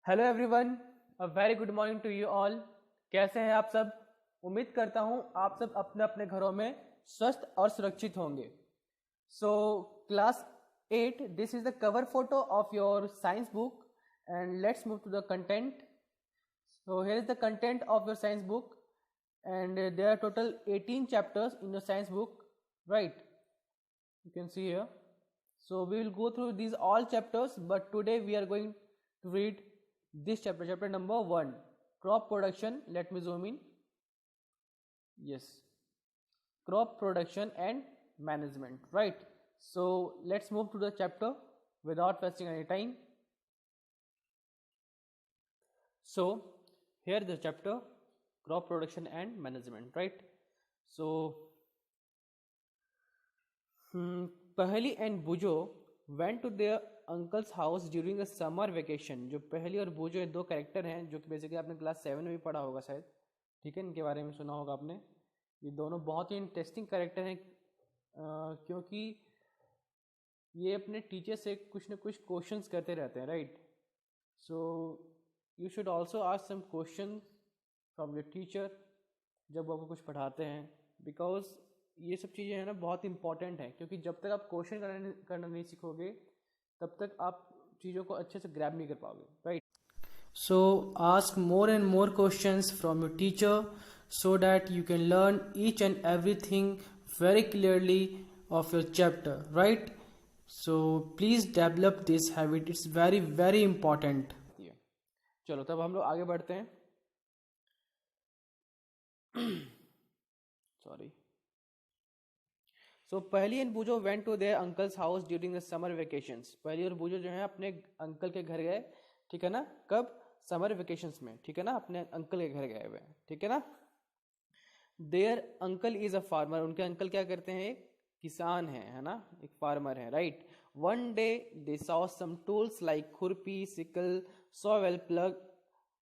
Hello everyone, a very good morning to you all. कैसे हैं आप सब? उम्मीद करता हूं आप सब अपने अपने घरों में स्वस्थ और सुरक्षित होंगे। So class 8, this is the cover photo of your science book and let's move to the content. So here is the content of your science book, and there are total 18 chapters in your science book, right? You can see here. So we will go through these all chapters, but today we are going to read this chapter, chapter number 1, crop production. Let me zoom in. Yes, crop production and management, right? So let's move to the chapter without wasting any time. So here the chapter crop production and management, right? So Paheli and Bujo went to their uncle's house during the summer vacation. जो पहली और बुजो ये दो character हैं जो कि basically आपने class 7 में भी पढ़ा होगा शायद, ठीक है, इनके बारे में सुना होगा आपने। ये दोनों बहुत ही इंटरेस्टिंग कैरेक्टर हैं क्योंकि ये अपने टीचर से कुछ ना कुछ क्वेश्चंस करते रहते हैं, right? So you should also ask some question from your teacher जब वो आपको कुछ पढ़ाते हैं, बिकॉज ये सब चीज़ें हैं ना बहुत इंपॉर्टेंट है, क्योंकि जब तक आप क्वेश्चन करना नहीं सीखोगे तब तक आप चीज़ों को अच्छे से ग्रैब नहीं कर पाओगे, right? So ask more and more questions from your teacher so that you can learn each and everything very clearly of your chapter, right? So please develop this habit, it's very very important. चलो तब हम लोग आगे बढ़ते हैं। Sorry. So Paheli and Boojho went to their uncle's house during the summer vacations. Paheli और बूजो जो है अपने अंकल के घर गए, ठीक है ना? कब? समर वेकेशंस में, ठीक है ना? अपने अंकल के घर गए हुए, ठीक है ना? There uncle is a farmer. उनके अंकल क्या करते हैं? किसान है ना? एक फार्मर है, right? One day they saw some tools like khurpi, sickle, shovel, plough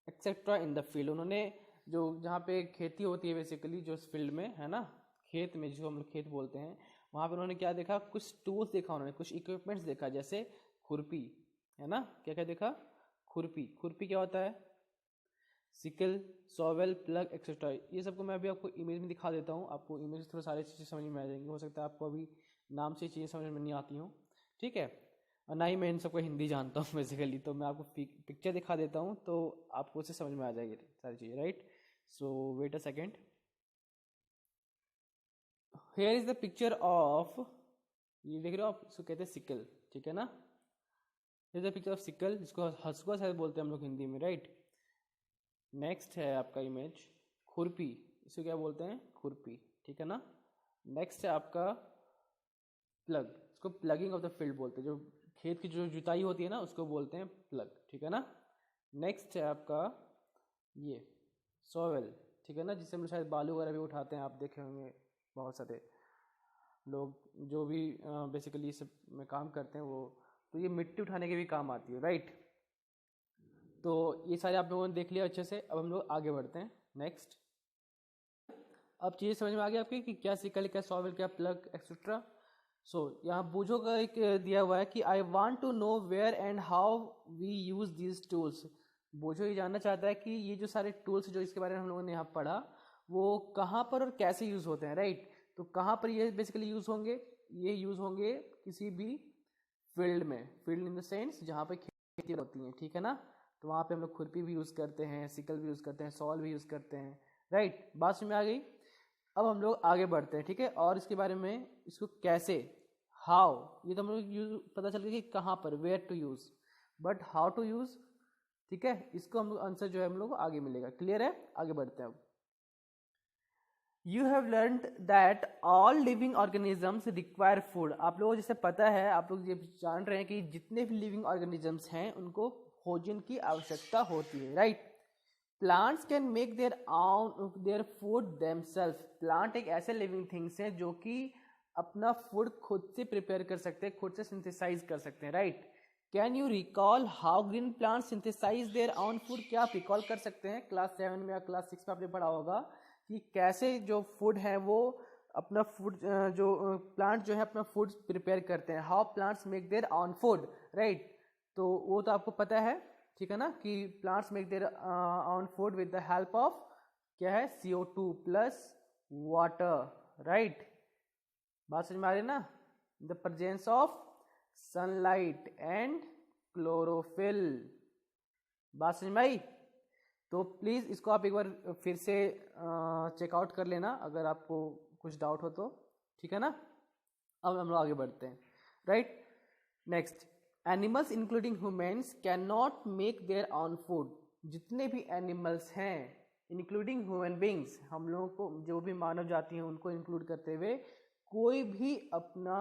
etcetera in the field. उन्होंने जो जहाँ पे खेती होती है बेसिकली जो फील्ड में है ना, खेत में, जिसको हम लोग खेत बोलते हैं, वहाँ पे उन्होंने क्या देखा? कुछ टूल्स देखा, उन्होंने कुछ इक्विपमेंट्स देखा, जैसे खुरपी है ना? क्या क्या देखा? खुरपी। खुरपी क्या होता है? Sickle, shovel, plough etcetera. ये सबको मैं अभी आपको इमेज में दिखा देता हूँ, आपको इमेज से थोड़ा सारी चीज़ें समझ में आ जाएंगी। हो सकता है आपको अभी नाम से चीज़ें समझ में नहीं आती हों, ठीक है? और ना ही मैं इन सबको हिंदी जानता हूँ बेसिकली, तो मैं आपको पिक्चर दिखा देता हूँ तो आपको उससे समझ में आ जाएगी सारी चीज़ें, right? So wait a second. Here is the picture of, ये देख रहे हो आप, इसको कहते हैं सिकल, ठीक है ना? Hair is the picture of sickle, जिसको हसुआ शायद बोलते हैं हम लोग हिंदी में, राइट? नेक्स्ट है आपका इमेज खुरपी, इसको क्या बोलते हैं? खुरपी, ठीक है ना? नेक्स्ट है आपका प्लग, इसको प्लगिंग ऑफ द फील्ड बोलते हैं, जो खेत की जो जुताई होती है ना उसको बोलते हैं प्लग, ठीक है ना? नेक्स्ट है आपका ये सॉवेल, ठीक है ना? जिससे हम शायद बालू वगैरह भी उठाते हैं, आप देखे होंगे बहुत सारे लोग जो भी बेसिकली इस में काम करते हैं वो, तो ये मिट्टी उठाने के भी काम आती है, राइट? तो ये सारे आप लोगों ने देख लिया अच्छे से। अब हम लोग आगे बढ़ते हैं। नेक्स्ट, अब चीज़ें समझ में आ गई आपकी कि क्या सिकल, क्या सॉवेल, क्या प्लग एक्सेट्रा। सो यहाँ बूझो का एक दिया हुआ है कि I want to know where and how we use these tools. बूझो ये जानना चाहता है कि ये जो सारे टूल्स जो इसके बारे में हम लोगों ने यहाँ पढ़ा वो कहाँ पर और कैसे यूज होते हैं, राइट? तो कहाँ पर ये बेसिकली यूज होंगे? ये यूज होंगे किसी भी फील्ड में, फील्ड इन द सेंस जहाँ पे खेती होती है, ठीक है ना? तो वहाँ पे हम लोग खुरपी भी यूज़ करते हैं, सिकल भी यूज़ करते हैं, सॉल भी यूज़ करते हैं, राइट? बात समझ में आ गई? अब हम लोग आगे बढ़ते हैं, ठीक है? और इसके बारे में, इसको कैसे, हाउ, ये तो हम लोग यूज पता चल गया कि कहाँ पर, where to use, but how to use, ठीक है? इसको हम लोग आंसर जो है हम लोग को आगे मिलेगा। क्लियर है? आगे बढ़ते हैं अब। You have learn that all living organisms require food. आप लोगों को जैसे पता है, आप लोग ये जान रहे हैं कि जितने भी लिविंग ऑर्गेनिजम्स हैं उनको भोजन की आवश्यकता होती है, right? Plants can make their food themselves. Plant एक ऐसे लिविंग थिंग्स हैं जो कि अपना फूड खुद से प्रिपेयर कर सकते हैं, खुद से सिंथेसाइज कर सकते हैं, right? Can you recall how green plant synthesize their own food? क्या आप रिकॉल कर सकते हैं? क्लास 7 में या क्लास 6 में आपने पढ़ा होगा कि कैसे जो फूड है वो अपना फूड, जो प्लांट जो है अपना फूड प्रिपेयर करते हैं, how plants make their on food, right? तो वो तो आपको पता है। ठीक है ना, कि plants make their on food with the help of क्या है CO2 प्लस वाटर, राइट। बात समझ में आ रही है ना, the presence of sunlight and chlorophyll. बात समझ में आई? तो प्लीज इसको आप एक बार फिर से चेकआउट कर लेना अगर आपको कुछ डाउट हो तो, ठीक है ना। अब हम लोग आगे बढ़ते हैं, right. Next, animals including humans can not make their on food. जितने भी एनिमल्स हैं इंक्लूडिंग ह्यूमन बींग्स, हम लोगों को जो भी मानव जाति हैं उनको इंक्लूड करते हुए, कोई भी अपना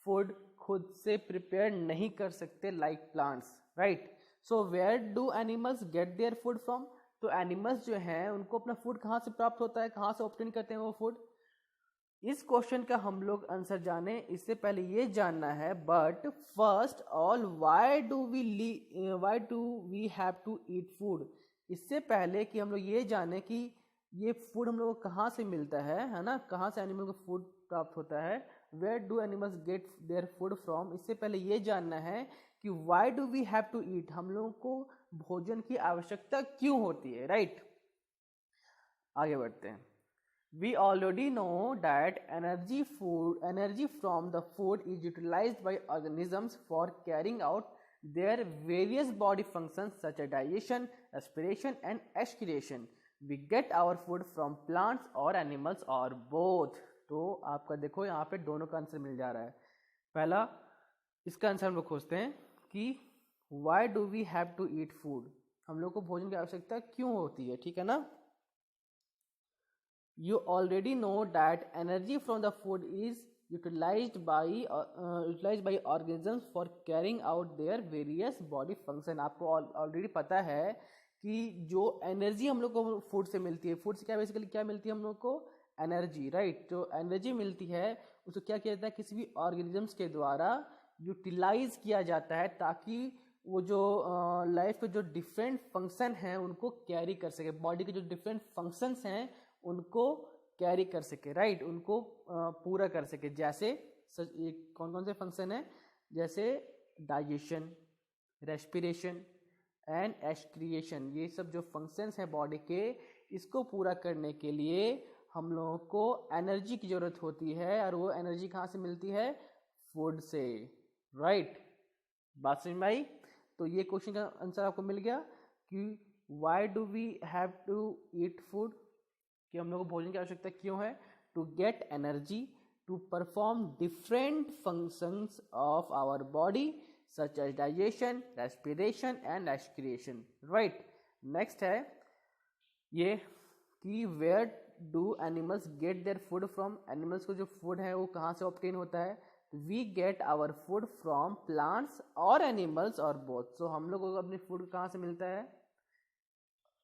फूड खुद से प्रिपेयर नहीं कर सकते like plants, right. So where do animals get their food from? तो एनिमल्स जो हैं उनको अपना फूड कहाँ से प्राप्त होता है, कहाँ से ऑब्टेन करते हैं वो फूड? इस क्वेश्चन का हम लोग आंसर जाने इससे पहले ये जानना है, but first all why do we have to eat food. इससे पहले कि हम लोग ये जाने कि ये फूड हम लोग को कहाँ से मिलता है ना, कहाँ से एनिमल को फूड प्राप्त होता है, where do animals get their food from. इससे पहले ये जानना है कि why do we have to eat, हम लोगों को भोजन की आवश्यकता क्यों होती है, राइट। आगे बढ़ते हैं। We already know that energy from the food is utilized by organisms for carrying out their various body functions such as digestion, respiration and excretion. We get our food from plants or animals or both. तो आपका देखो यहाँ पे दोनों का answer मिल जा रहा है। पहला इसका आंसर हम लोग खोजते हैं कि why do we have to eat food, हम लोग को भोजन की आवश्यकता क्यों होती है, ठीक है ना। You already know that energy from the food is utilized by organisms for carrying out their various body function। आपको ऑलरेडी पता है कि जो एनर्जी हम लोग को फूड से मिलती है, फूड से क्या बेसिकली क्या मिलती है हम लोग को, एनर्जी, राइट। जो एनर्जी मिलती है उसको क्या किया जाता है, किसी भी ऑर्गेनिजम्स के द्वारा यूटिलाइज किया जाता है ताकि वो जो लाइफ के जो डिफरेंट फंक्शन हैं उनको कैरी कर सके, बॉडी के जो डिफरेंट फंक्शंस हैं उनको कैरी कर सके, राइट, उनको पूरा कर सके। जैसे कौन कौन से फंक्शन है, जैसे डाइजेशन, रेस्पिरेशन एंड एक्सक्रिएशन, ये सब जो फंक्शंस हैं बॉडी के, इसको पूरा करने के लिए हम लोगों को एनर्जी की जरूरत होती है, और वो एनर्जी कहाँ से मिलती है, फूड से, राइट। बात समझ में आई? तो ये क्वेश्चन का आंसर आपको मिल गया कि why do we have to eat food, कि हम लोग को भोजन की आवश्यकता क्यों है, to get energy to perform different functions of our body such as digestion, respiration and excretion, right. Next है ये कि where do animals get their food from, animals को जो फूड है वो कहाँ से ऑब्टेन होता है, we get our food from plants और एनिमल्स और बोथ। सो हम लोग को अपनी फूड कहाँ से मिलता है,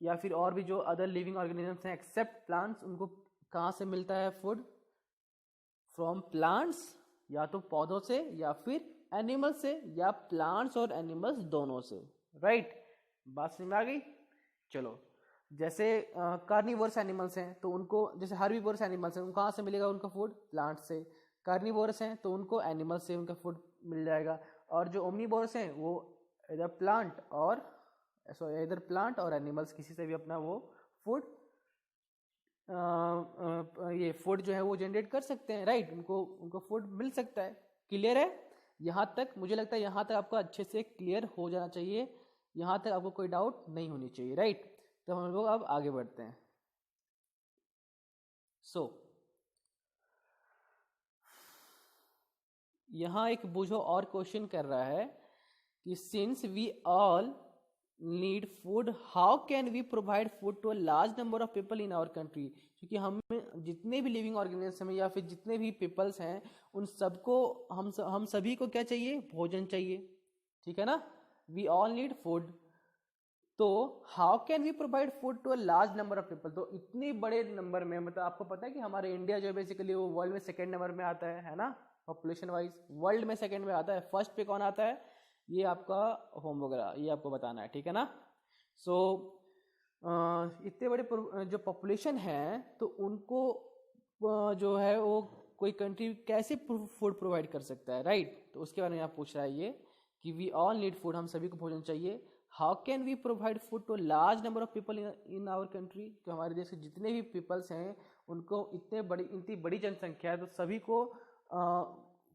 या फिर और भी जो अदर लिविंग ऑर्गेनिजम्स हैं एक्सेप्ट प्लांट्स, उनको कहाँ से मिलता है फूड, फ्रॉम प्लांट्स, या तो पौधों से या फिर एनिमल्स से, या प्लांट्स और एनिमल्स दोनों से, राइट। बात समझ में आ गई? चलो, जैसे कार्निवोरस एनिमल्स हैं तो उनको, जैसे हर्बीवोरस एनिमल्स हैं उनको कहाँ से मिलेगा उनका फूड, प्लांट से। कार्निवोरस हैं तो उनको एनिमल से उनका फूड मिल जाएगा, और जो ओमनीवोरस हैं वो इधर प्लांट और एनिमल्स किसी से भी अपना वो फूड ये फूड जो है वो जनरेट कर सकते हैं, राइट। उनको फूड मिल सकता है। क्लियर है यहाँ तक? मुझे लगता है यहाँ तक आपको अच्छे से क्लियर हो जाना चाहिए, यहाँ तक आपको कोई डाउट नहीं होनी चाहिए, राइट। तो हम लोग अब आगे बढ़ते हैं। यहाँ एक बुझो और क्वेश्चन कर रहा है कि since we all need food how can we provide food to a large number of people in our country. क्योंकि हम जितने भी लिविंग ऑर्गेनिज्म हैं या फिर जितने भी पीपल्स हैं उन सबको हम सभी को क्या चाहिए, भोजन चाहिए, ठीक है ना। वी ऑल नीड फूड, तो how can we provide food to a large number of people. तो इतने बड़े नंबर में, मतलब आपको पता है कि हमारे इंडिया जो है बेसिकली वो वर्ल्ड में सेकेंड नंबर में आता है ना, पॉपुलेशन वाइज वर्ल्ड में सेकेंड में आता है। फर्स्ट पे कौन आता है, ये आपका होम वगैरह, ये आपको बताना है, ठीक है ना। सो इतने बड़े जो पॉपुलेशन है तो उनको जो है वो कोई कंट्री कैसे फूड प्रोवाइड कर सकता है, राइट। तो उसके बारे में आप पूछ रहा है ये कि वी ऑल नीड फूड, हम सभी को भोजन चाहिए। How can we provide food to large number of people in our country, तो हमारे देश के जितने भी पीपल्स हैं उनको इतनी बड़ी जनसंख्या है, तो सभी को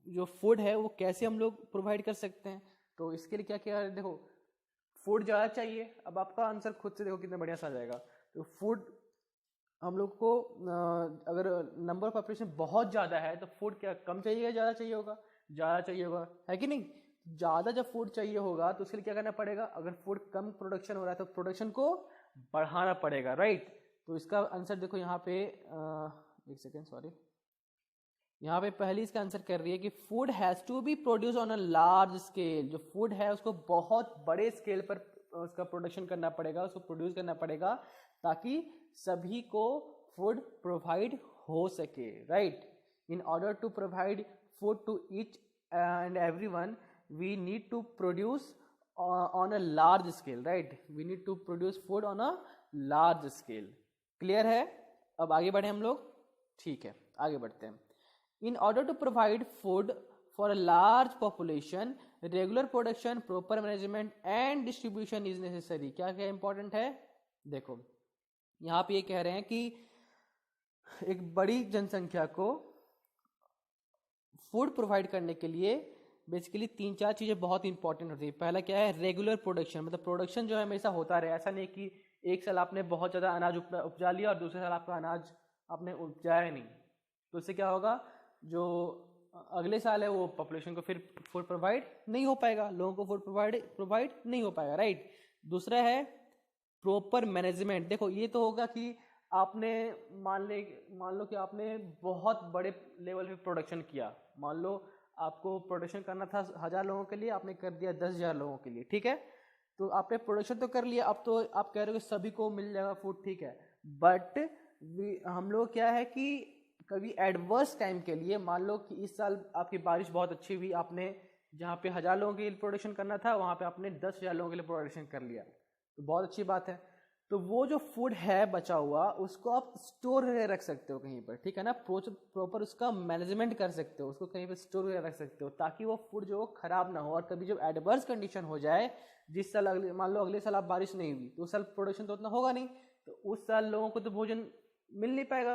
जो फूड है वो कैसे हम लोग प्रोवाइड कर सकते हैं। तो इसके लिए क्या क्या, देखो फूड ज़्यादा चाहिए। अब आपका आंसर खुद से देखो कितना बढ़िया सा आ जाएगा। तो फूड हम लोग को अगर नंबर ऑफ पॉपुलेशन बहुत ज़्यादा है तो फूड क्या कम चाहिए या ज़्यादा चाहिए होगा? ज़्यादा चाहिए होगा, है कि नहीं? ज़्यादा जब फूड चाहिए होगा तो उसके लिए क्या करना पड़ेगा? अगर फूड कम प्रोडक्शन हो रहा है तो प्रोडक्शन को बढ़ाना पड़ेगा, राइट। तो इसका आंसर देखो यहाँ पे एक सेकेंड सॉरी, यहाँ पे पहली इसका आंसर कर रही है कि food has to be produce on a large scale. जो फूड है उसको बहुत बड़े स्केल पर उसका प्रोडक्शन करना पड़ेगा, उसको प्रोड्यूस करना पड़ेगा ताकि सभी को फूड प्रोवाइड हो सके, right. In order to provide food to each and everyone we need to produce on a large scale, right. We need to produce food on a large scale. Clear है? अब आगे बढ़े हम लोग, ठीक है आगे बढ़ते हैं। In order to provide food for a large population, regular production, proper management and distribution is necessary। क्या क्या इंपॉर्टेंट है? देखो यहाँ पे ये कह रहे हैं कि एक बड़ी जनसंख्या को फूड प्रोवाइड करने के लिए बेसिकली 3-4 चीज़ें बहुत इंपॉर्टेंट होती है। पहला क्या है? रेगुलर प्रोडक्शन, मतलब प्रोडक्शन जो है हमेशा होता रहे। ऐसा नहीं कि एक साल आपने बहुत ज़्यादा अनाज उपजा लिया और दूसरे साल आपका अनाज आपने उपजाया नहीं, तो इससे क्या होगा? जो अगले साल है वो पॉपुलेशन को फिर फूड प्रोवाइड नहीं हो पाएगा, लोगों को फूड प्रोवाइड नहीं हो पाएगा, राइट। दूसरा है प्रॉपर मैनेजमेंट। देखो ये तो होगा कि आपने मान लो कि आपने बहुत बड़े लेवल पे प्रोडक्शन किया। मान लो आपको प्रोडक्शन करना था 1000 लोगों के लिए, आपने कर दिया 10,000 लोगों के लिए, ठीक है। तो आपने प्रोडक्शन तो कर लिया, अब तो आप कह रहे हो कि सभी को मिल जाएगा फूड, ठीक है। बट हम लोग क्या है कि कभी एडवर्स टाइम के लिए, मान लो कि इस साल आपकी बारिश बहुत अच्छी हुई, आपने जहाँ पे 1000 लोगों के लिए प्रोडक्शन करना था वहाँ पे आपने 10,000 लोगों के लिए प्रोडक्शन कर लिया, तो बहुत अच्छी बात है। तो वो जो फूड है बचा हुआ उसको आप स्टोर करके रख सकते हो कहीं पर, ठीक है ना। प्रॉपर उसका मैनेजमेंट कर सकते हो, उसको कहीं पर स्टोर करके रख सकते हो ताकि वो फूड जो खराब ना हो। और कभी जब एडवर्स कंडीशन हो जाए, जिस साल मान लो अगले साल आप बारिश नहीं हुई तो उस साल प्रोडक्शन तो उतना होगा नहीं, तो उस साल लोगों को तो भोजन मिल नहीं पाएगा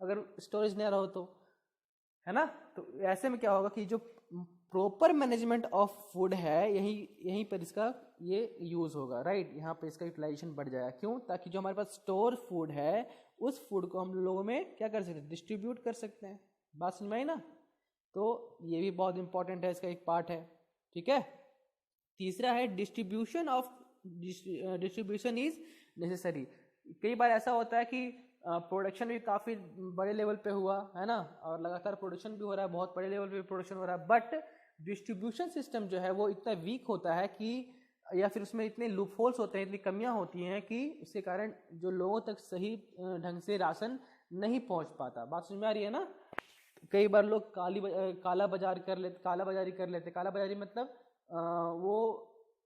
अगर स्टोरेज नहीं रहा हो तो, है ना। तो ऐसे में क्या होगा कि जो प्रॉपर मैनेजमेंट ऑफ फूड है यहीं पर इसका ये यूज होगा, राइट। यहाँ पे इसका यूटिलाइजेशन बढ़ जाएगा। क्यों? ताकि जो हमारे पास स्टोर फूड है उस फूड को हम लोगों में क्या कर सकते हैं? डिस्ट्रीब्यूट कर सकते हैं। बात समझ में आई ना? तो ये भी बहुत इंपॉर्टेंट है, इसका एक पार्ट है, ठीक है। तीसरा है डिस्ट्रीब्यूशन इज नेसेसरी। कई बार ऐसा होता है कि प्रोडक्शन भी काफ़ी बड़े लेवल पे हुआ है ना, और लगातार प्रोडक्शन भी हो रहा है, बहुत बड़े लेवल पे प्रोडक्शन हो रहा है, बट डिस्ट्रीब्यूशन सिस्टम जो है वो इतना वीक होता है कि, या फिर उसमें इतने लूपहोल्स होते हैं, इतनी कमियां होती हैं कि उसके कारण जो लोगों तक सही ढंग से राशन नहीं पहुंच पाता। बात समझ में आ रही है ना? कई बार लोग काला बाजारी कर लेते। काला बाजारी मतलब वो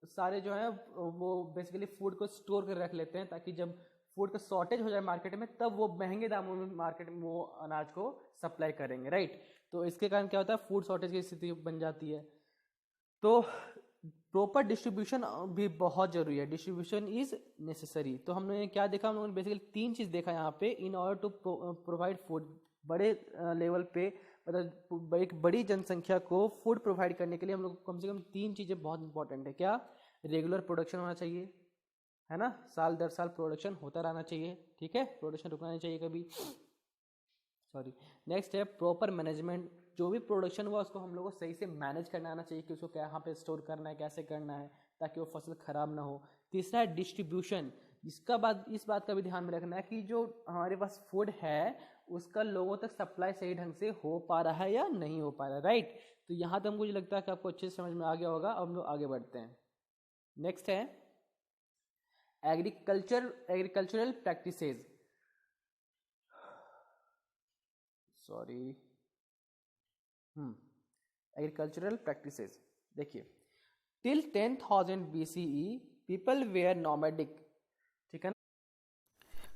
सारे जो है वो बेसिकली फूड को स्टोर कर रख लेते हैं ताकि जब फूड का शॉर्टेज हो जाए मार्केट में तब वो महंगे दामों में मार्केट में वो अनाज को सप्लाई करेंगे, राइट। तो इसके कारण क्या होता है? फूड शॉर्टेज की स्थिति बन जाती है। तो प्रॉपर डिस्ट्रीब्यूशन भी बहुत जरूरी है। Distribution is necessary. तो हमने क्या देखा? हम लोगों ने बेसिकली 3 चीज़ देखा यहाँ पे। In order to provide food, बड़े लेवल पे मतलब एक बड़ी जनसंख्या को फूड प्रोवाइड करने के लिए हम लोग कम से कम 3 चीज़ें बहुत इंपॉर्टेंट है। क्या? रेगुलर प्रोडक्शन होना चाहिए, है ना, साल दर साल प्रोडक्शन होता रहना चाहिए, ठीक है, प्रोडक्शन रुकना नहीं चाहिए कभी, सॉरी। नेक्स्ट है प्रॉपर मैनेजमेंट। जो भी प्रोडक्शन हुआ उसको हम लोग को सही से मैनेज करना आना चाहिए कि उसको कहाँ पे स्टोर करना है, कैसे करना है ताकि वो फसल खराब ना हो। तीसरा है डिस्ट्रीब्यूशन। इस बात का भी ध्यान में रखना है कि जो हमारे पास फूड है उसका लोगों तक सप्लाई सही ढंग से हो पा रहा है या नहीं हो पा रहा है, राइट। तो यहाँ तक मुझे लगता है कि आपको अच्छे से समझ में आ गया होगा। अब हम लोग आगे बढ़ते हैं। नेक्स्ट है agricultural practices, sorry, agricultural practices. देखिए, टिल 10,000 BCE पीपल वेयर नॉमैडिक, ठीक है ना।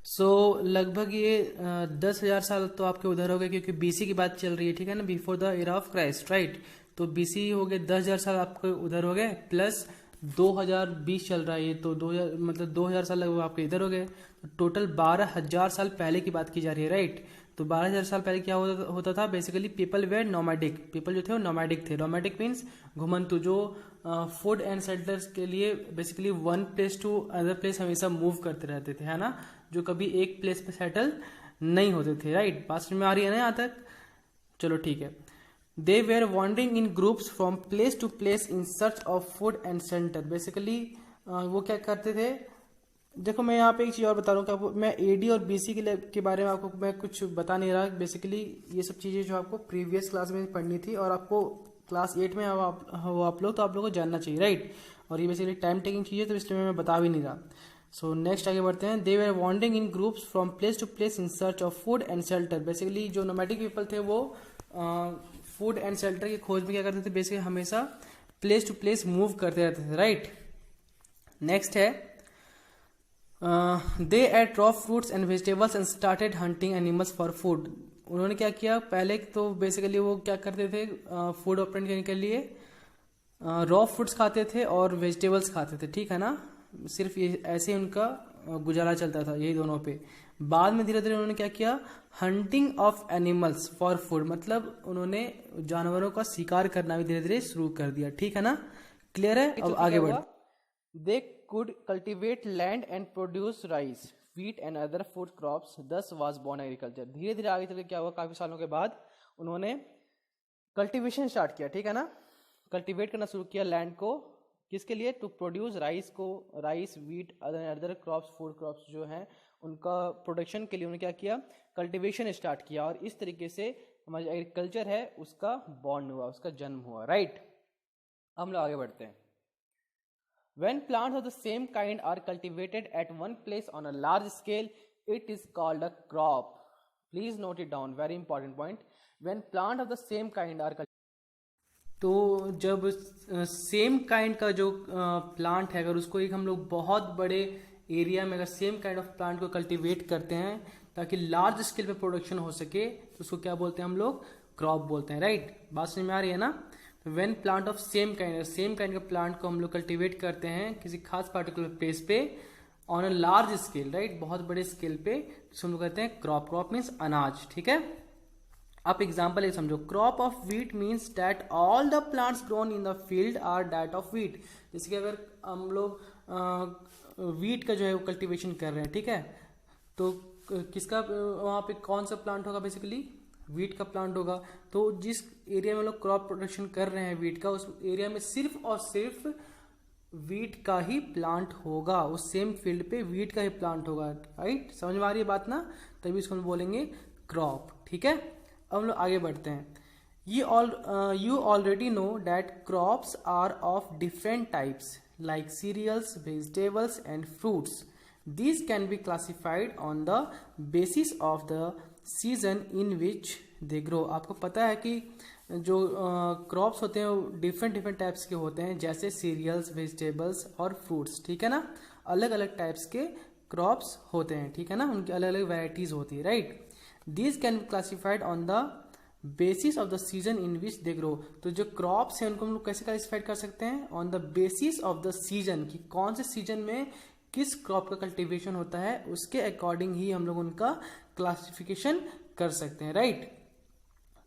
सो लगभग ये 10,000 साल तो आपके उधर हो गए क्योंकि बीसी की बात चल रही है, ठीक है ना, before the era of Christ, right. तो बीसी हो गए 10,000 साल आपके उधर हो गए, प्लस 2020 चल रहा है ये, तो 2000 मतलब 2000 साल लगभग आपके इधर हो गए, तो टोटल 12,000 साल पहले की बात की जा रही है, राइट। तो 12,000 साल पहले क्या होता था basically, people were nomadic, people जो थे वो नोमैडिक थे। नोमैडिक मीन्स घुमंतु, जो फूड एंड सेटलर्स के लिए basically one place to other place हमेशा मूव करते रहते थे, है ना, जो कभी एक प्लेस पे सेटल नहीं होते थे, राइट। बात समझ में आ रही है ना यहाँ तक? चलो ठीक है। They were wandering in groups from place to place in search of food and centre. Basically वो क्या करते थे, देखो मैं यहाँ पे एक चीज़ और बता रहा हूँ कि आपको, मैं एडी और बीसी के बारे में आपको मैं कुछ बता नहीं रहा। बेसिकली ये सब चीज़ें जो आपको प्रीवियस क्लास में पढ़नी थी और आपको क्लास 8 में आप लोग, तो आप लोगों को जानना चाहिए, राइट। और ये बेसिकली टाइम टेकिंग चीज़ है, तो इसलिए मैं बता भी नहीं रहा। सो नेक्स्ट आगे बढ़ते हैं। They were wandering in groups from place to place in search of food and shelter. Basically जो नोमैडिक पीपल थे वो फूड एंड शेल्टर की खोज में क्या करते थे, बेसिकली हमेशा प्लेस टू प्लेस मूव करते रहते थे, राइट। नेक्स्ट है they ate raw fruits and vegetables and started hunting animals for food. उन्होंने क्या किया, पहले तो बेसिकली वो क्या करते थे, फूड ऑपरेट करने के लिए रॉ फ्रूट्स खाते थे और वेजिटेबल्स खाते थे, ठीक है ना। सिर्फ ये ऐसे ही उनका गुजारा चलता था, यही दोनों पे। बाद में धीरे धीरे उन्होंने क्या किया, hunting of animals for food, मतलब उन्होंने जानवरों का शिकार करना भी धीरे धीरे शुरू कर दिया, ठीक है ना। क्लियर है? अब आगे बढ़। They could cultivate land and produce rice, wheat and other food crops, दस वाज बॉर्न एग्रीकल्चर। धीरे धीरे आगे चलकर क्या हुआ, काफी सालों के बाद उन्होंने कल्टीवेशन स्टार्ट किया, ठीक है ना। कल्टीवेट करना शुरू किया लैंड को, किसके लिए, टू प्रोड्यूस राइस को, rice wheat other crops food crops जो हैं उनका प्रोडक्शन के लिए उन्होंने क्या किया, कल्टीवेशन स्टार्ट किया। और इस तरीके से हमारा एग्रीकल्चर है उसका बॉर्न हुआ, उसका जन्म हुआ, राइट। हम लोग आगे बढ़ते हैं। When plants of the same kind are cultivated at one place on a large scale, it is called a crop. Please note it down, very important point. When plants of the same kind are तो जब same kind का जो plant है, अगर उसको एक हम लोग बहुत बड़े एरिया में अगर सेम काइंड ऑफ प्लांट को कल्टीवेट करते हैं ताकि लार्ज स्केल पे प्रोडक्शन हो सके, तो उसको क्या बोलते हैं हम लोग, क्रॉप बोलते हैं, राइट। बात समझ में आ रही है ना। When plant of same kind का प्लांट को हम लोग कल्टीवेट करते हैं किसी खास पार्टिकुलर प्लेस पे on a large scale, right, बहुत बड़े स्केल पे, तो हम लोग कहते हैं क्रॉप। क्रॉप मीन्स अनाज, ठीक है। आप एग्जाम्पल एक समझो, crop of wheat means that all the plants grown in the field are that of wheat. जैसे कि अगर हम लोग व्हीट का जो है वो कल्टीवेशन कर रहे हैं, ठीक है, तो किसका वहाँ पे कौन सा प्लांट होगा, बेसिकली व्हीट का प्लांट होगा। तो जिस एरिया में हम लोग क्रॉप प्रोडक्शन कर रहे हैं व्हीट का, उस एरिया में सिर्फ और सिर्फ व्हीट का ही प्लांट होगा, उस सेम फील्ड पे व्हीट का ही प्लांट होगा, राइट। समझ में आ रही है बात ना, तभी इसको हम बोलेंगे क्रॉप, ठीक है। अब हम लोग आगे बढ़ते हैं। You already know that crops are of different types like cereals, vegetables and fruits. These can be classified on the basis of the season in which they grow। आपको पता है कि जो क्रॉप्स होते हैं वो डिफरेंट टाइप्स के होते हैं, जैसे सीरियल्स, वेजिटेबल्स और फ्रूट्स, ठीक है ना। अलग अलग टाइप्स के क्रॉप्स होते हैं, ठीक है ना, उनकी अलग अलग वैराइटीज होती है, right. These can be classified on the basis of the season in which they grow. तो जो क्रॉप्स हैं उनको हम लोग कैसे क्लासिफाइड कर सकते हैं, on the basis of the season, कि कौन से सीजन में किस क्रॉप का कल्टीवेशन होता है, उसके अकॉर्डिंग ही हम लोग उनका क्लासिफिकेशन कर सकते हैं, राइट।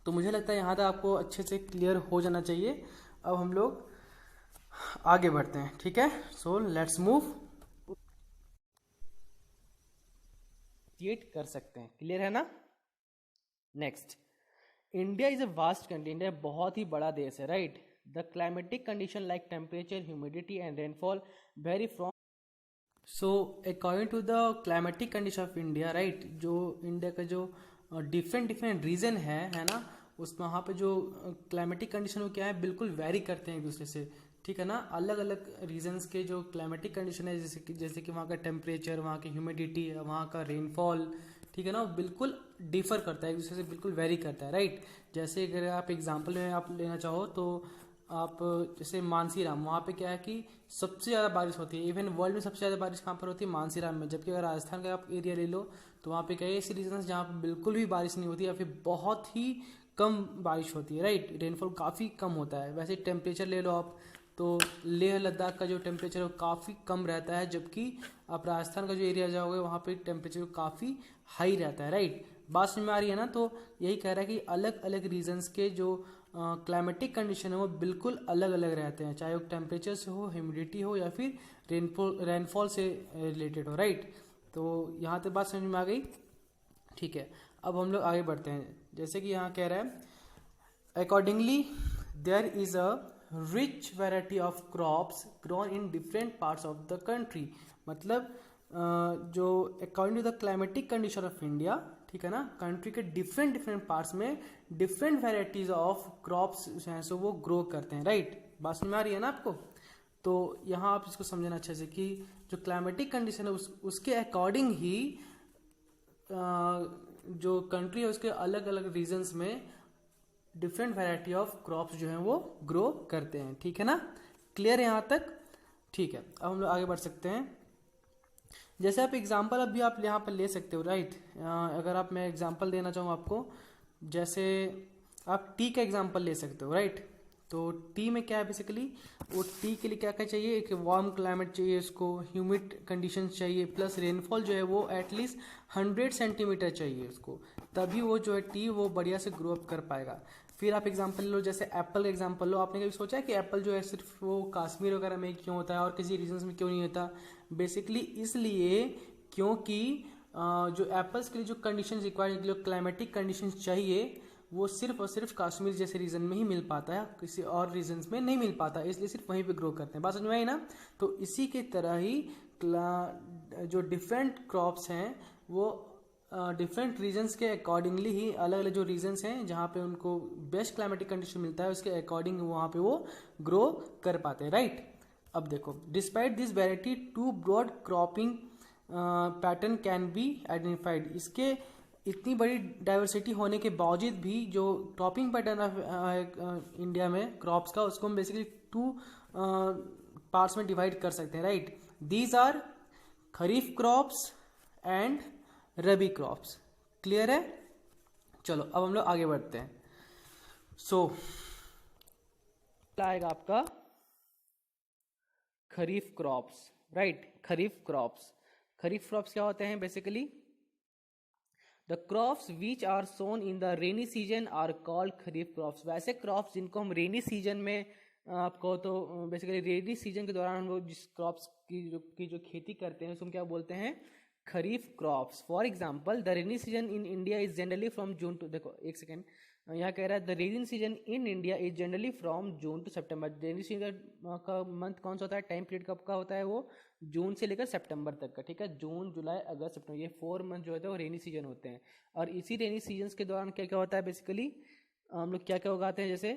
तो मुझे लगता है यहाँ तक आपको अच्छे से क्लियर हो जाना चाहिए। अब हम लोग आगे बढ़ते हैं, ठीक है। सो लेट्स मूव, कर सकते हैं, क्लियर है ना। Next, India is a vast country. India बहुत ही बड़ा देश है, right. The climatic condition like temperature, humidity and rainfall vary from. So according to the climatic condition of India, right, जो इंडिया का जो डिफरेंट रीजन है ना, उसमें वहाँ पे जो क्लाइमेटिक कंडीशन वो क्या है, बिल्कुल वेरी करते हैं एक दूसरे से, ठीक है ना। अलग अलग रीजन्स के जो क्लाइमेटिक कंडीशन है, जैसे कि वहाँ का टेम्परेचर, वहाँ की ह्यूमिडिटी, वहाँ का रेनफॉल, ठीक है ना, वो बिल्कुल डिफर करता है एक दूसरे से, बिल्कुल वेरी करता है, राइट। जैसे अगर आप एग्जाम्पल में आप लेना चाहो तो आप जैसे मानसीराम, वहाँ पे क्या है कि सबसे ज़्यादा बारिश होती है, इवन वर्ल्ड में सबसे ज़्यादा बारिश कहाँ पर होती है, मानसीराम में। जबकि अगर राजस्थान का आप एरिया ले लो तो वहाँ पे कई ऐसे रीजन जहाँ पर बिल्कुल भी बारिश नहीं होती या फिर बहुत ही कम बारिश होती है, राइट। रेनफॉल काफ़ी कम होता है। वैसे टेम्परेचर ले लो आप, तो लेह लद्दाख का जो टेम्परेचर है वो काफ़ी कम रहता है, जबकि आप राजस्थान का जो एरिया जाओगे वहाँ पे टेम्परेचर काफ़ी हाई रहता है, राइट। बात समझ में आ रही है ना। तो यही कह रहा है कि अलग अलग रीजन्स के जो क्लाइमेटिक कंडीशन है वो बिल्कुल अलग अलग रहते हैं, चाहे वो टेम्परेचर से हो, ह्यूमिडिटी हो, या फिर रेनफॉल से रिलेटेड हो, राइट। तो यहाँ तक बात समझ में आ गई, ठीक है। अब हम लोग आगे बढ़ते हैं। जैसे कि यहाँ कह रहा है accordingly there is a rich variety of crops grown in different parts of the country. मतलब जो according to the climatic condition of India, ठीक है ना, कंट्री के डिफरेंट पार्ट्स में डिफरेंट वैरायटीज ऑफ क्रॉप्स जो हैं सो वो ग्रो करते हैं, राइट। बात समझ में आ रही है ना आपको। तो यहाँ आप इसको समझना अच्छे से कि जो क्लाइमेटिक कंडीशन है उसके अकॉर्डिंग ही जो कंट्री है उसके अलग अलग रीजन्स में डिफरेंट वैरायटी ऑफ क्रॉप्स जो हैं वो ग्रो करते हैं, ठीक है ना। क्लियर है यहाँ तक, ठीक है। अब हम लोग आगे बढ़ सकते हैं। जैसे आप एग्जांपल अभी आप यहाँ पर ले सकते हो, राइट। अगर आप मैं एग्जांपल देना चाहूँ आपको, जैसे आप टी का एग्जांपल ले सकते हो, राइट। तो टी में क्या है बेसिकली, वो टी के लिए क्या क्या चाहिए, एक वार्म क्लाइमेट चाहिए उसको, ह्यूमिड कंडीशंस चाहिए, प्लस रेनफॉल जो है वो एटलीस्ट 100 सेंटीमीटर चाहिए उसको, तभी वो जो है टी वो बढ़िया से ग्रो अप कर पाएगा। फिर आप एग्जांपल लो, जैसे एप्पल का एग्जांपल लो। आपने कभी सोचा है कि एप्पल जो है सिर्फ वो कश्मीर वगैरह में क्यों होता है और किसी रीजन्स में क्यों नहीं होता? बेसिकली इसलिए क्योंकि जो एप्पल्स के लिए जो कंडीशंस रिक्वायर्ड, जो क्लाइमेटिक कंडीशंस चाहिए, वो सिर्फ और सिर्फ कश्मीर जैसे रीजन में ही मिल पाता है, किसी और रीजन्स में नहीं मिल पाता, इसलिए सिर्फ वहीं पे ग्रो करते हैं। बात समझ में आई ना। तो इसी की तरह ही जो डिफरेंट क्रॉप्स हैं वो डिफरेंट रीजन्स के अकॉर्डिंगली ही, अलग अलग जो रीजन्स हैं जहाँ पे उनको बेस्ट क्लाइमेटिक कंडीशन मिलता है उसके अकॉर्डिंग वहाँ पे वो ग्रो कर पाते हैं, राइट। अब देखो, despite this variety two broad cropping pattern can be identified. इसके इतनी बड़ी डाइवर्सिटी होने के बावजूद भी जो क्रॉपिंग पैटर्न ऑफ इंडिया में क्रॉप्स का, उसको हम बेसिकली 2 पार्ट्स में डिवाइड कर सकते हैं, right. These are kharif crops and rabi crops. Clear है? चलो अब हम लोग आगे बढ़ते हैं। सो आएगा आपका kharif crops, right. Kharif crops क्या होते हैं basically? The crops which are sown in the rainy season are called kharif crops. वैसे क्रॉप्स जिनको हम रेनी सीजन में, आपको तो बेसिकली रेनी सीजन के दौरान हम लोग जिस क्रॉप्स की जो खेती करते हैं उसको हम क्या बोलते हैं? Kharif crops. For example, the rainy season in India is generally from June to, देखो एक सेकेंड, यहाँ कह रहा है the rainy season in India is generally from June to September. Rainy season का मंथ कौन सा होता है, टाइम पीरियड कब का होता है? वो जून से लेकर सितंबर तक का, ठीक है। जून, जुलाई, अगस्त, सितंबर, ये 4 मंथ जो होते हैं वो रेनी सीजन होते हैं। और इसी रेनी सीजन के दौरान क्या क्या होता है बेसिकली, हम लोग क्या क्या उगाते हैं, जैसे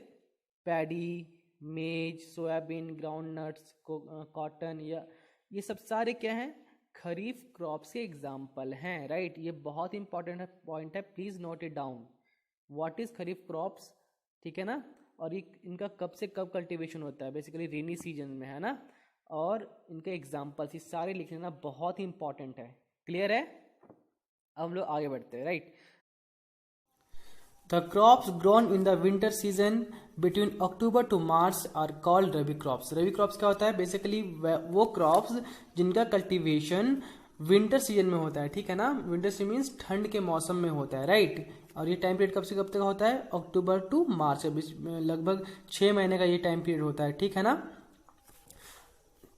पैडी, मेज, सोयाबीन, ग्राउंड नट्स, कॉटन, या ये सब सारे क्या हैं? खरीफ क्रॉप्स के एग्जाम्पल हैं, राइट। ये बहुत इंपॉर्टेंट पॉइंट है, please note it down. What is kharif crops, ठीक है ना। और ये इनका कब से कब कल्टीवेशन होता है? बेसिकली रेनी सीजन में, है ना। और इनके एग्जाम्पल्स ये सारे लिख लेना, बहुत ही इंपॉर्टेंट है। क्लियर है? अब हम लोग आगे बढ़ते हैं, right. The crops grown in the winter season between October to March are called rabi crops. Rabi crops क्या होता है? बेसिकली वो क्रॉप्स जिनका कल्टीवेशन विंटर सीजन में होता है, ठीक है ना। विंटर सीजन मीन्स ठंड के मौसम में होता है, राइट। और ये टाइम पीरियड कब से कब तक होता है? अक्टूबर टू मार्च के बीच में, लगभग 6 महीने का ये टाइम पीरियड होता है, ठीक है ना।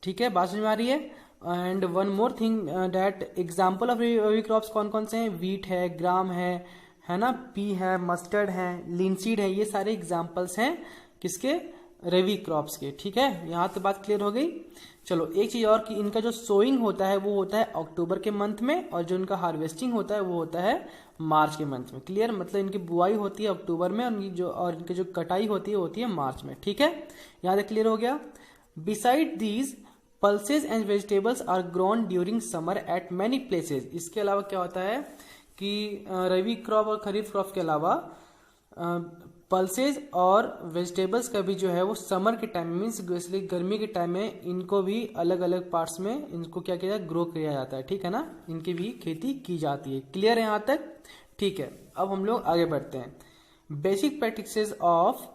ठीक है, बात समझ में आ रही है। And one more thing that example of rabi crops कौन कौन से हैं? वीट है, ग्राम है ना, पी है, मस्टर्ड है, लिनसीड है, ये सारे एग्जाम्पल्स हैं किसके? रबी क्रॉप्स के, ठीक है। यहाँ तो बात क्लियर हो गई। चलो एक चीज और कि इनका जो सोइंग होता है वो होता है अक्टूबर के मंथ में, और जो इनका हार्वेस्टिंग होता है वो होता है मार्च के मंथ में। क्लियर? मतलब इनकी बुआई होती है अक्टूबर में, और इनकी जो कटाई होती है मार्च में, ठीक है। यहाँ तक क्लियर हो गया। Beside these pulses and vegetables are grown during summer at many places. इसके अलावा क्या होता है कि रबी क्रॉप और खरीफ क्रॉप के अलावा पल्सेज और वेजिटेबल्स का भी जो है वो समर के टाइम मीन्स इसलिए गर्मी के टाइम में इनको भी अलग अलग पार्ट्स में इनको क्या किया जाता है? ग्रो किया जाता है, ठीक है ना। इनकी भी खेती की जाती है। क्लियर है यहाँ तक? ठीक है। अब हम लोग आगे बढ़ते हैं। Basic practices of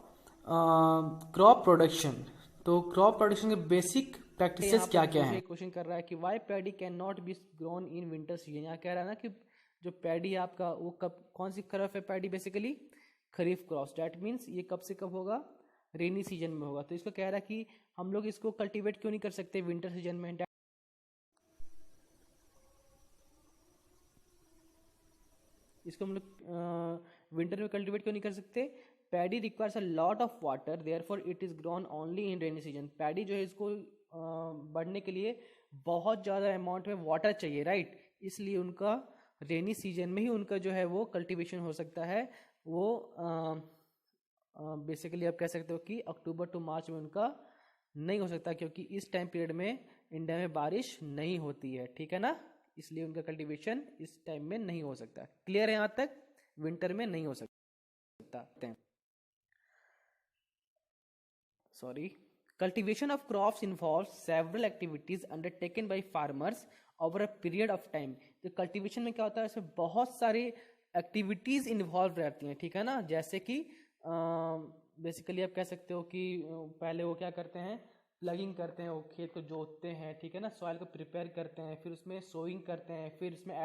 crop production, तो क्रॉप प्रोडक्शन के बेसिक प्रैक्टिसेस क्या क्या है। क्वेश्चन कर रहा है कि why paddy can not be grown in winter season. यहाँ कह रहा है ना कि जो पैडी है आपका वो कब, कौन सी क्रॉप है paddy, basically kharif crop. That means ये कब से कब होगा, रेनी सीजन में होगा। तो इसको कह रहा है कि हम लोग इसको कल्टीवेट क्यों नहीं कर सकते विंटर सीजन में। इसको हम लोग विंटर में कल्टीवेट क्यों नहीं कर सकते। Paddy requires a lot of water, therefore it is grown only in rainy season. Paddy जो है इसको बढ़ने के लिए बहुत ज़्यादा अमाउंट में वाटर चाहिए, राइट। इसलिए उनका रेनी सीजन में ही उनका जो है वो कल्टीवेशन हो सकता है। वो बेसिकली आप कह सकते हो कि अक्टूबर टू मार्च में उनका नहीं हो सकता, क्योंकि इस टाइम पीरियड में इंडिया में बारिश नहीं होती है, ठीक है ना। इसलिए उनका कल्टीवेशन इस टाइम में नहीं हो सकता। क्लियर है यहाँ तक, विंटर में नहीं हो सकता। Sorry, cultivation of crops involves several activities undertaken by farmers over a period of time। तो cultivation में क्या होता है, इसमें बहुत सारी एक्टिविटीज इन्वॉल्व रहती हैं, ठीक है ना। जैसे कि बेसिकली आप कह सकते हो कि पहले वो क्या करते हैं, प्लगिंग करते हैं, वो खेत को जोतते हैं, ठीक है ना, सॉइल को प्रिपेयर करते हैं, फिर उसमें सोइंग करते हैं, फिर उसमें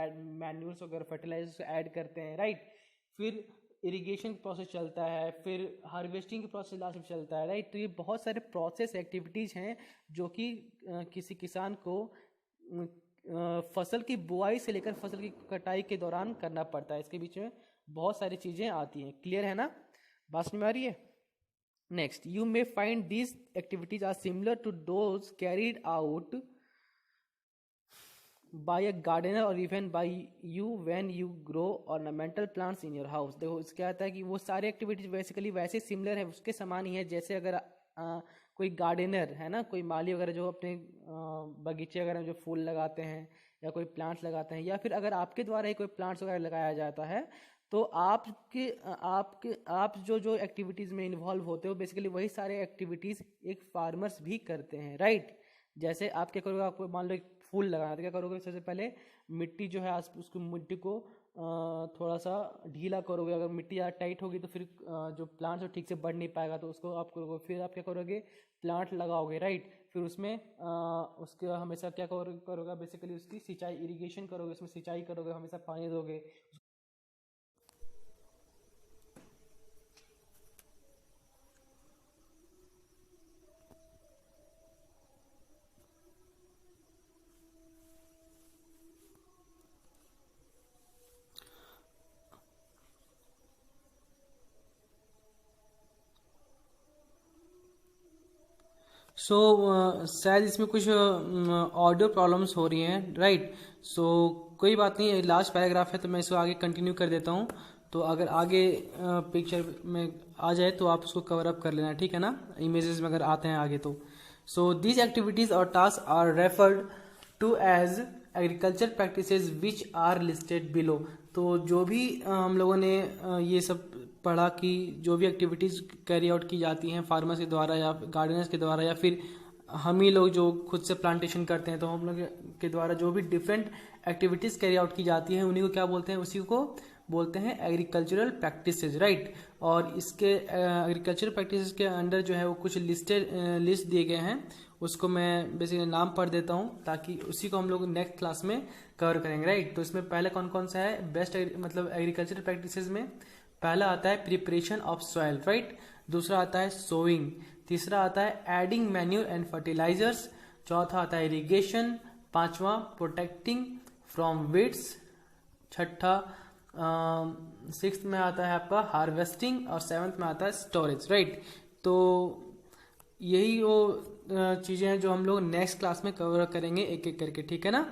मैन्यूल्स वगैरह फर्टिलाइजर्स ऐड करते हैं, राइट। फिर इरिगेशन प्रोसेस चलता है, फिर हार्वेस्टिंग प्रोसेस लास्ट में चलता है, राइट। तो ये बहुत सारे प्रोसेस एक्टिविटीज़ हैं जो कि किसी किसान को फसल की बुआई से लेकर फसल की कटाई के दौरान करना पड़ता है। इसके बीच में बहुत सारी चीज़ें आती हैं। क्लियर है ना, बात समझ में आ रही है। Next, you may find these activities are similar to those carried out by a gardener or even by you when you grow ornamental plants in your house। देखो इसका क्या आता है कि वो सारी एक्टिविटीज बेसिकली वैसे सिमिलर है, उसके समान ही है। जैसे अगर कोई गार्डनर है ना, कोई माली वगैरह जो अपने बगीचे वगैरह में जो फूल लगाते हैं या कोई प्लांट्स लगाते हैं, या फिर अगर आपके द्वारा ही कोई प्लांट्स वगैरह लगाया जाता है, तो आप जो एक्टिविटीज़ में इन्वॉल्व होते हो, बेसिकली वही सारे एक्टिविटीज़ एक फार्मर्स भी करते हैं, राइट। जैसे आप क्या करोगे, आपको मान लो एक फूल लगाना, तो क्या करोगे, सबसे पहले मिट्टी जो है उसको मिट्टी को थोड़ा सा ढीला करोगे। अगर मिट्टी ज़्यादा टाइट होगी तो फिर जो प्लांट ठीक से बढ़ नहीं पाएगा, तो उसको आप करोगे। फिर आप क्या करोगे, प्लांट लगाओगे, राइट। फिर उसमें उसके हमेशा क्या करोगे, बेसिकली उसकी सिंचाई, इरिगेशन करोगे, उसमें सिंचाई करोगे, हमेशा पानी दोगे। शायद इसमें कुछ ऑडियो प्रॉब्लम्स हो रही हैं, राइट। कोई बात नहीं, लास्ट पैराग्राफ है तो मैं इसको आगे कंटिन्यू कर देता हूँ। तो अगर आगे पिक्चर में आ जाए तो आप उसको कवर अप कर लेना, ठीक है ना, इमेजेस में अगर आते हैं आगे तो। दीज एक्टिविटीज और task are referred to as agriculture practices which are listed below. तो जो भी हम लोगों ने ये सब पढ़ा कि जो भी एक्टिविटीज़ कैरी आउट की जाती हैं फार्मर्स के द्वारा या गार्डनर्स के द्वारा, या फिर हम ही लोग जो खुद से प्लांटेशन करते हैं, तो हम लोग के द्वारा जो भी डिफरेंट एक्टिविटीज़ कैरी आउट की जाती हैं, उन्हीं को क्या बोलते हैं, उसी को बोलते हैं एग्रीकल्चरल प्रैक्टिसेस, राइट। और इसके एग्रीकल्चरल प्रैक्टिसेस के अंडर जो है वो कुछ लिस्ट दिए गए हैं, उसको मैं बेसिकली नाम पढ़ देता हूँ ताकि उसी को हम लोग नेक्स्ट क्लास में कवर करेंगे, राइट। तो इसमें पहले कौन कौन सा है, बेस्ट मतलब एग्रीकल्चरल प्रैक्टिसेस में पहला आता है प्रिपरेशन ऑफ सॉइल, राइट। दूसरा आता है सोइंग। तीसरा आता है एडिंग मैन्यूर एंड फर्टिलाइजर्स। चौथा आता है इरिगेशन। पांचवा प्रोटेक्टिंग फ्रॉम वीड्स। छठा सिक्स्थ में आता है आपका हार्वेस्टिंग, और सेवन्थ में आता है स्टोरेज, राइट। तो यही वो चीज़ें हैं जो हम लोग नेक्स्ट क्लास में कवर करेंगे एक एक करके, ठीक है ना।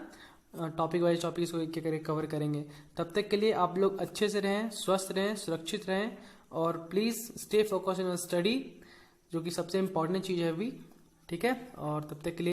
टॉपिक वाइज टॉपिक्स को एक एक करके कवर करेंगे। तब तक के लिए आप लोग अच्छे से रहें, स्वस्थ रहें, सुरक्षित रहें, और please stay focus in study, जो कि सबसे इम्पोर्टेंट चीज़ है अभी, ठीक है। और तब तक के लिए